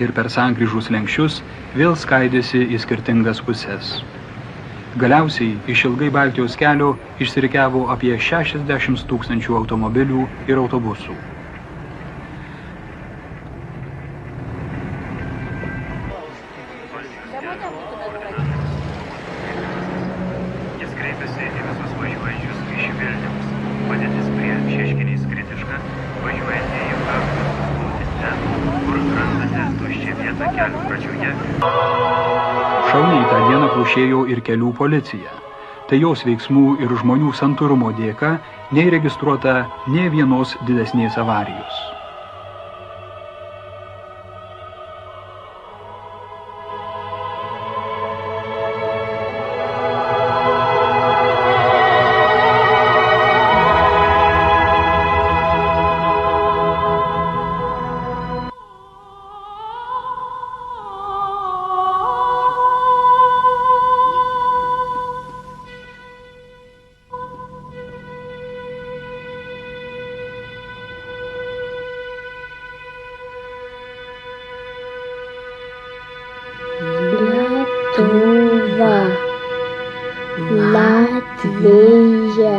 ir per sankryžų slenksčius vėl skaidėsi į skirtingas puses. Galiausiai iš ilgai Baltijos kelio išsirikiavo apie 60 000 automobilių ir autobusų. Jis kreipėsi į visus važiuojančius iš Vilniaus. Padėtis prie Šeškinės kritiška, važiuojantieji prašo sustoti ten, kur randate tuščią vietą kelio pradžioje. Šauniai tą dieną plušėjo ir kelių policija. Tai jos veiksmų ir žmonių santūrumo dėka neįregistruota nė vienos didesnės avarijos. Lietuva, Latvija.